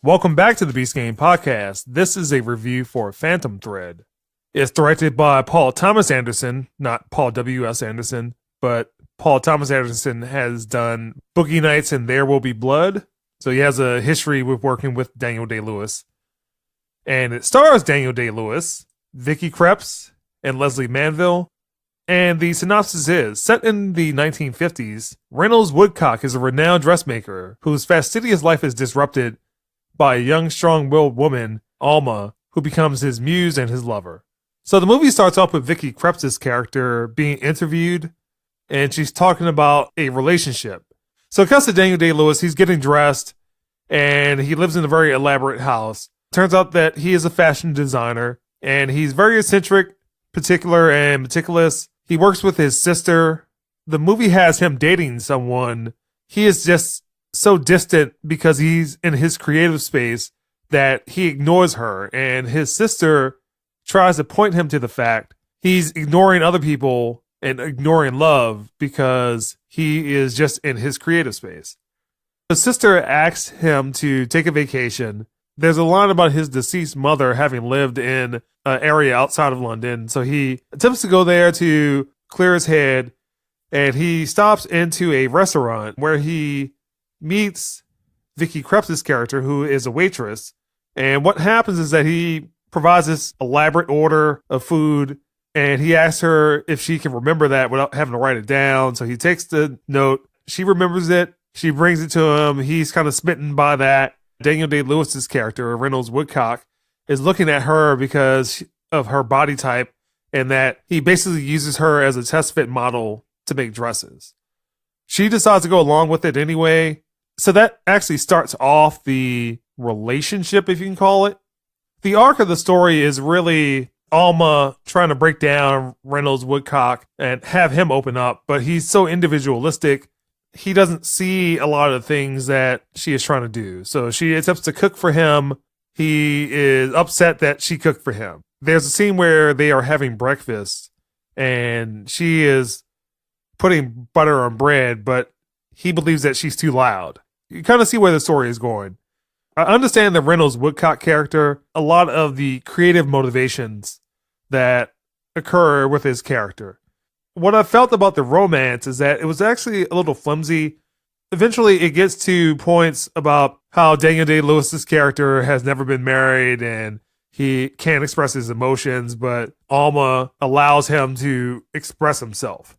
Welcome back to the Beast Game Podcast. This is a review for Phantom Thread. It's directed by Paul Thomas Anderson, not Paul W.S. Anderson, but Paul Thomas Anderson has done Boogie Nights and There Will Be Blood, so he has a history with working with Daniel Day-Lewis. And it stars Daniel Day-Lewis, Vicky Krieps, and Leslie Manville. And the synopsis is, set in the 1950s, Reynolds Woodcock is a renowned dressmaker whose fastidious life is disrupted by a young, strong-willed woman, Alma, who becomes his muse and his lover. So the movie starts off with Vicky Krieps' character being interviewed, and she's talking about a relationship. So it comes to Daniel Day-Lewis, he's getting dressed, and he lives in a very elaborate house. Turns out that he is a fashion designer, and he's very eccentric, particular, and meticulous. He works with his sister. The movie has him dating someone. He is just so distant because he's in his creative space that he ignores her, and his sister tries to point him to the fact he's ignoring other people and ignoring love because he is just in his creative space. The sister asks him to take a vacation. There's a line about his deceased mother having lived in an area outside of London, so he attempts to go there to clear his head, and he stops into a restaurant where he meets Vicky Krieps' character, who is a waitress. And what happens is that he provides this elaborate order of food, and he asks her if she can remember that without having to write it down. So he takes the note. She remembers it. She brings it to him. He's kind of smitten by that. Daniel Day-Lewis's character, Reynolds Woodcock, is looking at her because of her body type, and that he basically uses her as a test fit model to make dresses. She decides to go along with it anyway. So that actually starts off the relationship, if you can call it. The arc of the story is really Alma trying to break down Reynolds Woodcock and have him open up, but he's so individualistic. He doesn't see a lot of the things that she is trying to do. So she attempts to cook for him. He is upset that she cooked for him. There's a scene where they are having breakfast and she is putting butter on bread, but he believes that she's too loud. You kind of see where the story is going. I understand the Reynolds Woodcock character, a lot of the creative motivations that occur with his character. What I felt about the romance is that it was actually a little flimsy. Eventually, it gets to points about how Daniel Day-Lewis's character has never been married and he can't express his emotions, but Alma allows him to express himself.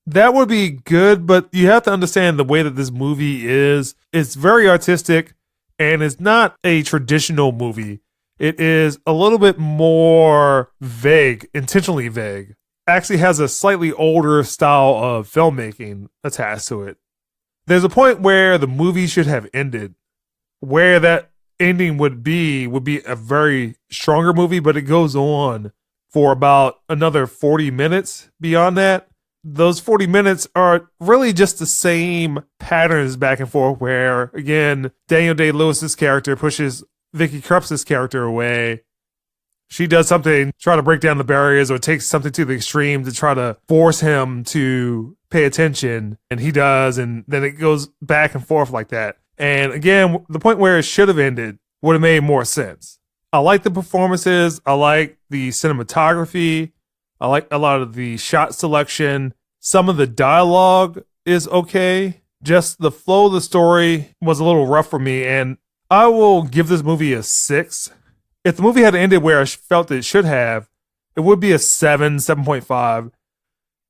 That would be good, but you have to understand the way that this movie is. It's very artistic, and it's not a traditional movie. It is a little bit more vague, intentionally vague. Actually has a slightly older style of filmmaking attached to it. There's a point where the movie should have ended. Where that ending would be a very stronger movie, but it goes on for about another 40 minutes beyond that. Those 40 minutes are really just the same patterns back and forth where, again, Daniel Day-Lewis's character pushes Vicky Krieps' character away. She does something, try to break down the barriers, or takes something to the extreme to try to force him to pay attention, and he does, and then it goes back and forth like that. And again, the point where it should have ended would have made more sense. I like the performances. I like the cinematography. I like a lot of the shot selection. Some of the dialogue is okay. Just the flow of the story was a little rough for me, and I will give this movie a 6. If the movie had ended where I felt it should have, it would be a 7.5.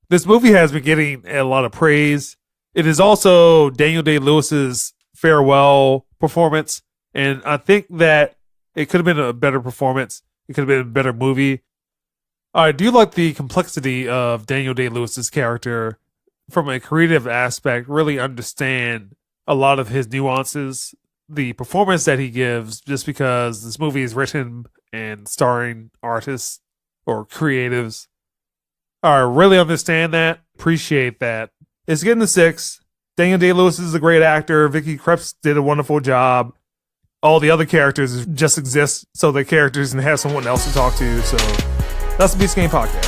This movie has been getting a lot of praise. It is also Daniel Day-Lewis's farewell performance, and I think that it could have been a better performance. It could have been a better movie. I do like the complexity of Daniel Day-Lewis's character from a creative aspect, really understand a lot of his nuances, the performance that he gives, just because this movie is written and starring artists or creatives. I really understand that, appreciate that. It's getting a 6. Daniel Day-Lewis is a great actor. Vicky Krieps did a wonderful job. All the other characters just exist so the characters can have someone else to talk to, so that's the Beast Game Podcast.